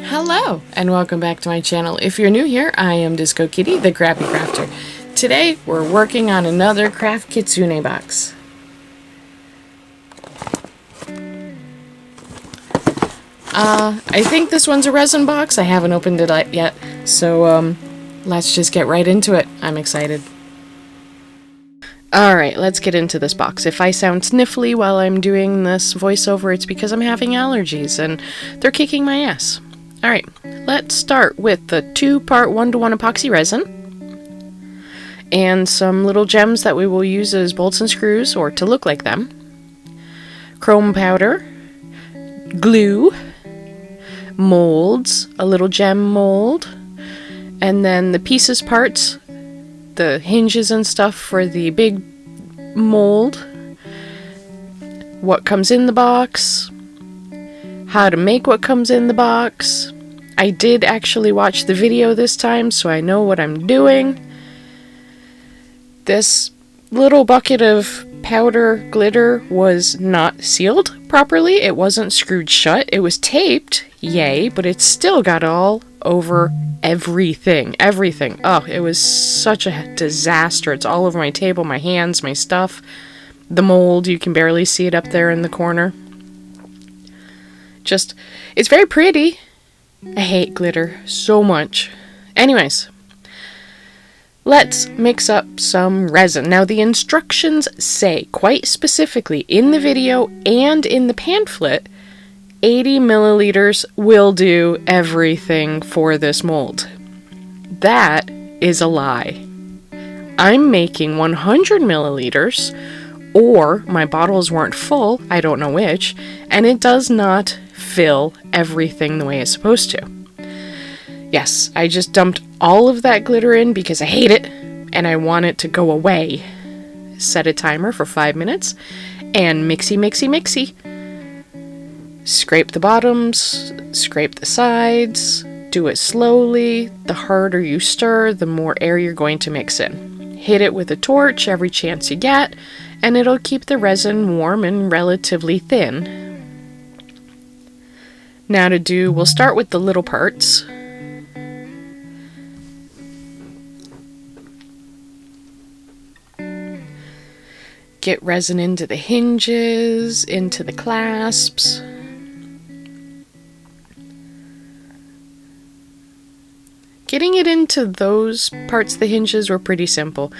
Hello, and welcome back to my channel. If you're new here, I am Disco Kitty, the Crappy Crafter. Today, we're working on another Kraft Kitsune box. I think this one's a resin box. I haven't opened it yet, so let's just get right into it. I'm excited. Alright, let's get into this box. If I sound sniffly while I'm doing this voiceover, it's because I'm having allergies, and they're kicking my ass. Alright, let's start with the 2-part 1-to-1 epoxy resin and some little gems that we will use as bolts and screws, or to look like them. Chrome powder, glue, molds, a little gem mold, and then the pieces parts, the hinges and stuff for the big mold, what comes in the box, how to make what comes in the box. I did actually watch the video this time, so I know what I'm doing. This little bucket of powder glitter was not sealed properly. It wasn't screwed shut. It was taped, yay, but it still got all over everything. Oh, it was such a disaster. It's all over my table, my hands, my stuff. The mold, you can barely see it up there in the corner. Just, it's very pretty. I hate glitter so much. Anyways, let's mix up some resin. Now, the instructions say quite specifically in the video and in the pamphlet, 80 milliliters will do everything for this mold. That is a lie. I'm making 100 milliliters, or my bottles weren't full, I don't know which, and it does not fill everything the way it's supposed to. Yes, I just dumped all of that glitter in because I hate it, and I want it to go away. Set a timer for 5 minutes, and mixy. Scrape the bottoms, scrape the sides, do it slowly. The harder you stir, the more air you're going to mix in. Hit it with a torch every chance you get, and it'll keep the resin warm and relatively thin. Now we'll start with the little parts. Get resin into the hinges, into the clasps. Getting it into those parts of the hinges were pretty simple.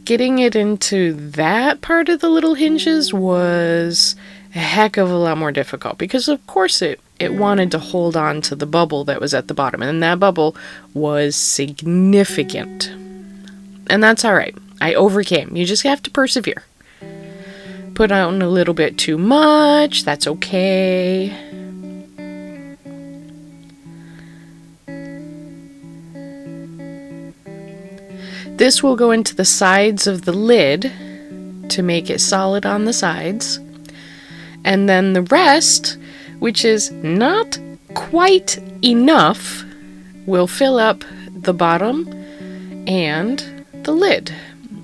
Getting it into that part of the little hinges was a heck of a lot more difficult, because of course it wanted to hold on to the bubble that was at the bottom, and that bubble was significant. And that's alright. I overcame. You just have to persevere. Put on a little bit too much, that's okay. This will go into the sides of the lid to make it solid on the sides. And then the rest, which is not quite enough, will fill up the bottom and the lid.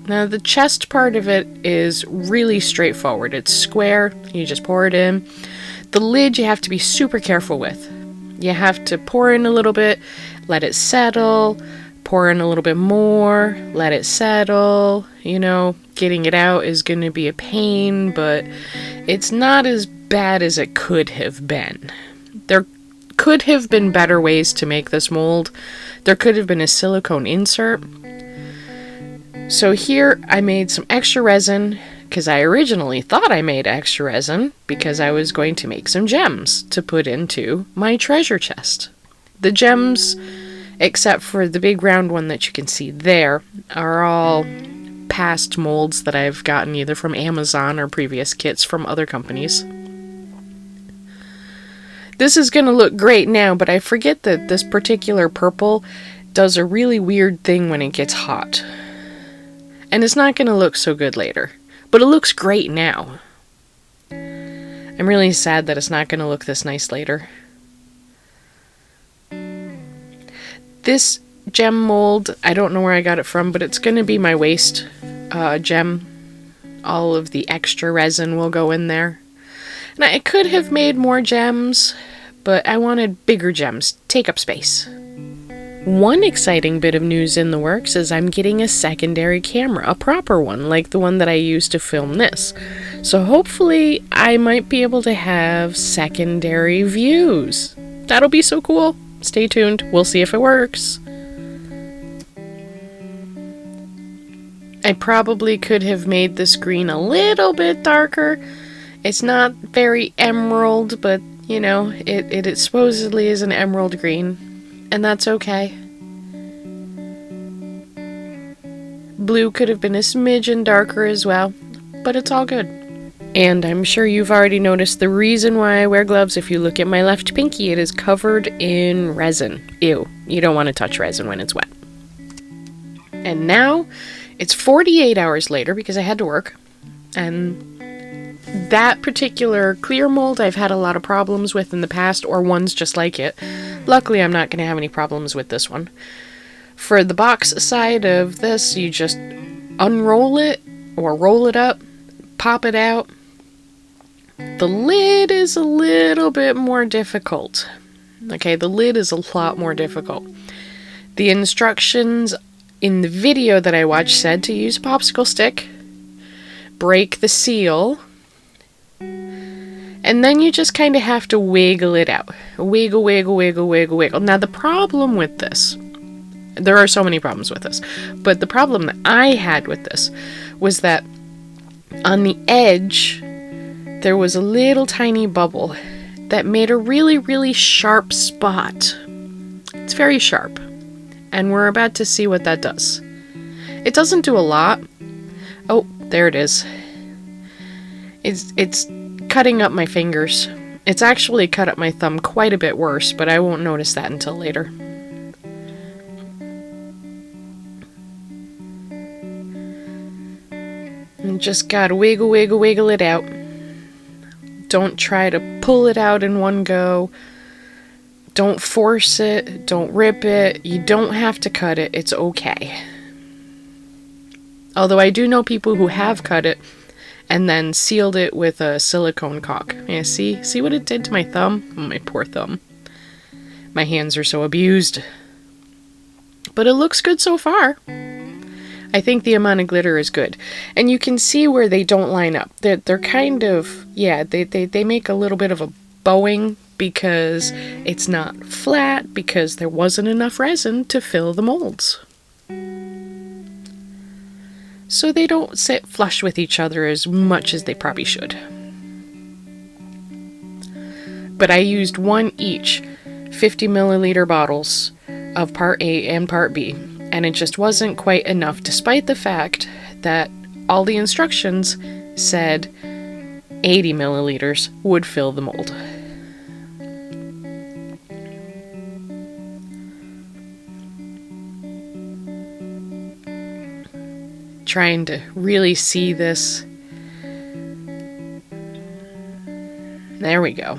Now, the chest part of it is really straightforward. It's square, you just pour it in. The lid you have to be super careful with. You have to pour in a little bit, let it settle, pour in a little bit more, let it settle. You know, getting it out is going to be a pain, but it's not as bad as it could have been. There could have been better ways to make this mold. There could have been a silicone insert. So here I made some extra resin, because I originally thought I made extra resin because I was going to make some gems to put into my treasure chest. The gems, except for the big round one that you can see there, are all past molds that I've gotten either from Amazon or previous kits from other companies. This is going to look great now, but I forget that this particular purple does a really weird thing when it gets hot. And it's not going to look so good later. But it looks great now. I'm really sad that it's not going to look this nice later. This gem mold, I don't know where I got it from, but it's going to be my waste gem. All of the extra resin will go in there. And I could have made more gems, but I wanted bigger gems, take up space. One exciting bit of news in the works is I'm getting a secondary camera, a proper one, like the one that I used to film this. So hopefully I might be able to have secondary views. That'll be so cool. Stay tuned, we'll see if it works. I probably could have made the screen a little bit darker. It's not very emerald, but you know, it supposedly is an emerald green. And that's okay. Blue could have been a smidgen darker as well, but it's all good. And I'm sure you've already noticed the reason why I wear gloves. If you look at my left pinky, it is covered in resin. Ew, you don't want to touch resin when it's wet. And now, it's 48 hours later because I had to work, and that particular clear mold I've had a lot of problems with in the past, or ones just like it. Luckily, I'm not going to have any problems with this one. For the box side of this, you just unroll it, or roll it up, pop it out. The lid is a little bit more difficult. Okay, the lid is a lot more difficult. The instructions in the video that I watched said to use a popsicle stick, break the seal, and then you just kind of have to wiggle it out. Wiggle, wiggle, wiggle, wiggle, wiggle. Now the problem with this, there are so many problems with this, but the problem that I had with this was that on the edge, there was a little tiny bubble that made a really, really sharp spot. It's very sharp, and we're about to see what that does. It doesn't do a lot. Oh, there it is. It's cutting up my fingers. It's actually cut up my thumb quite a bit worse, but I won't notice that until later. And just gotta wiggle, wiggle, wiggle it out. Don't try to pull it out in one go. Don't force it. Don't rip it. You don't have to cut it. It's okay. Although I do know people who have cut it and then sealed it with a silicone caulk. Yeah, see what it did to my thumb? Oh, my poor thumb. My hands are so abused. But it looks good so far. I think the amount of glitter is good. And you can see where they don't line up. They're kind of, yeah, they make a little bit of a bowing because it's not flat, because there wasn't enough resin to fill the molds. So they don't sit flush with each other as much as they probably should. But I used one each 50 milliliter bottles of part A and part B, and it just wasn't quite enough, despite the fact that all the instructions said 80 milliliters would fill the mold. Trying to really see this. There we go.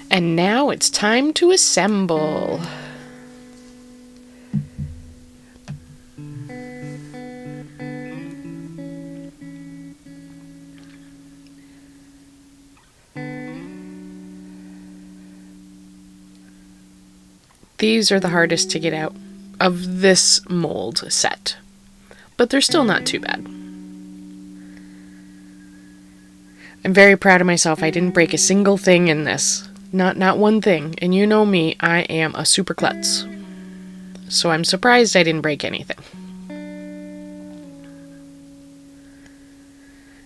And now it's time to assemble. These are the hardest to get out of this mold set, but they're still not too bad. I'm very proud of myself. I didn't break a single thing in this. Not one thing. And you know me, I am a super klutz. So I'm surprised I didn't break anything.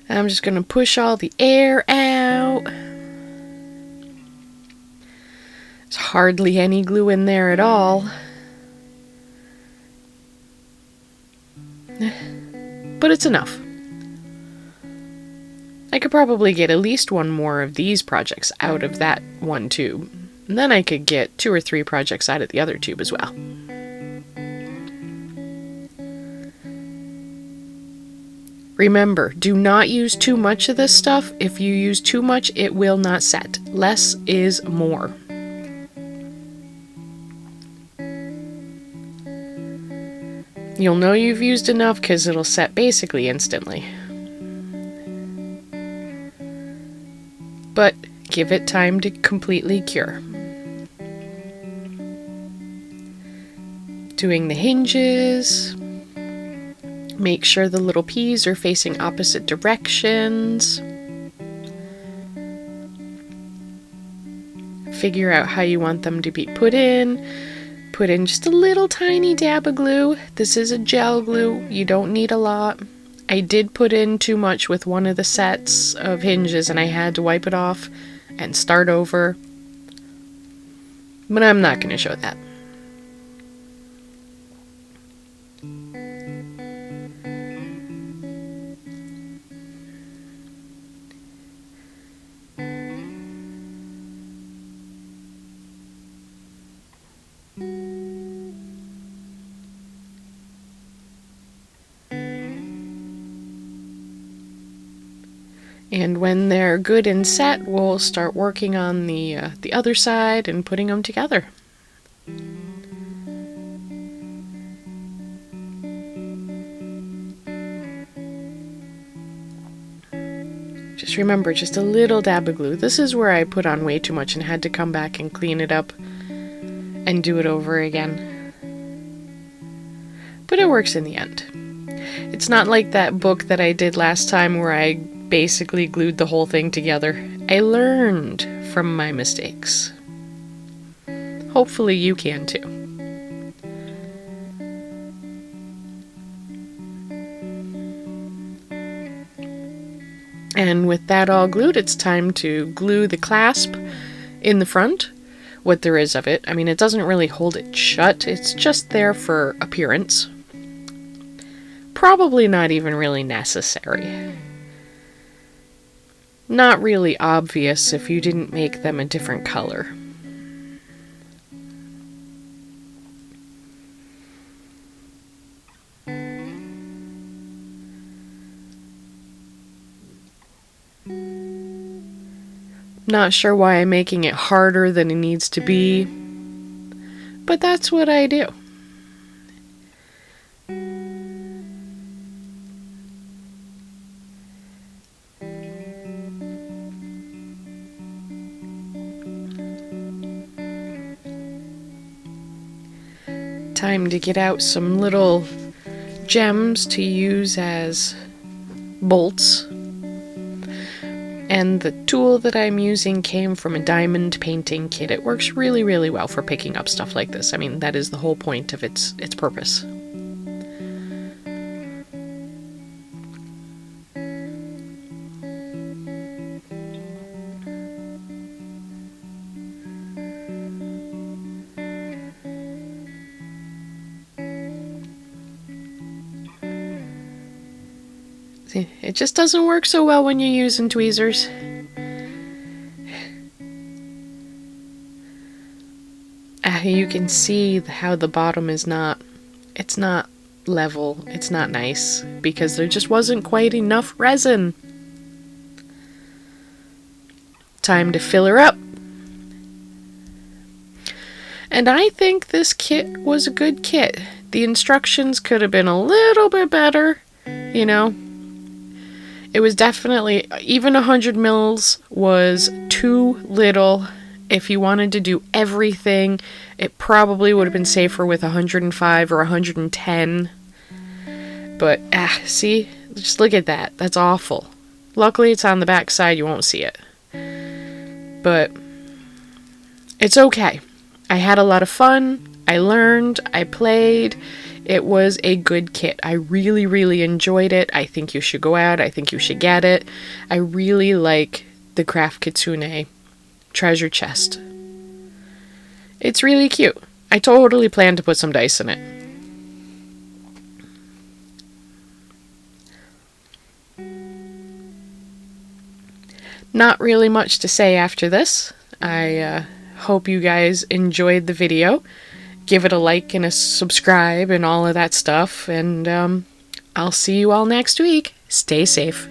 I'm just going to push all the air out. There's hardly any glue in there at all. But it's enough. I could probably get at least one more of these projects out of that one tube. And then I could get 2 or 3 projects out of the other tube as well. Remember, do not use too much of this stuff. If you use too much, it will not set. Less is more. You'll know you've used enough because it'll set basically instantly. But give it time to completely cure. Doing the hinges. Make sure the little P's are facing opposite directions. Figure out how you want them to be put in. Put in just a little tiny dab of glue. This is a gel glue. You don't need a lot. I did put in too much with one of the sets of hinges and I had to wipe it off and start over. But I'm not going to show that. And when they're good and set, we'll start working on the other side and putting them together. Just remember, just a little dab of glue. This is where I put on way too much and had to come back and clean it up and do it over again. But it works in the end. It's not like that book that I did last time where I basically glued the whole thing together. I learned from my mistakes. Hopefully you can too. And with that all glued, it's time to glue the clasp in the front, what there is of it. I mean, it doesn't really hold it shut, it's just there for appearance. Probably not even really necessary. Not really obvious if you didn't make them a different color. Not sure why I'm making it harder than it needs to be, but that's what I do. Time to get out some little gems to use as bolts. And the tool that I'm using came from a diamond painting kit. It works really, really well for picking up stuff like this. I mean, that is the whole point of its purpose. See, it just doesn't work so well when you're using tweezers. You can see how the bottom is it's not level, it's not nice, because there just wasn't quite enough resin. Time to fill her up. And I think this kit was a good kit. The instructions could have been a little bit better, you know. It was definitely, even 100 mils was too little. If you wanted to do everything, it probably would have been safer with 105 or 110. But, see? Just look at that. That's awful. Luckily, it's on the back side. You won't see it. But, it's okay. I had a lot of fun. I learned. I played. It was a good kit. I really, really enjoyed it. I think you should go out. I think you should get it. I really like the Kraft Kitsune treasure chest. It's really cute. I totally plan to put some dice in it. Not really much to say after this. I hope you guys enjoyed the video. Give it a like and a subscribe and all of that stuff. And I'll see you all next week. Stay safe.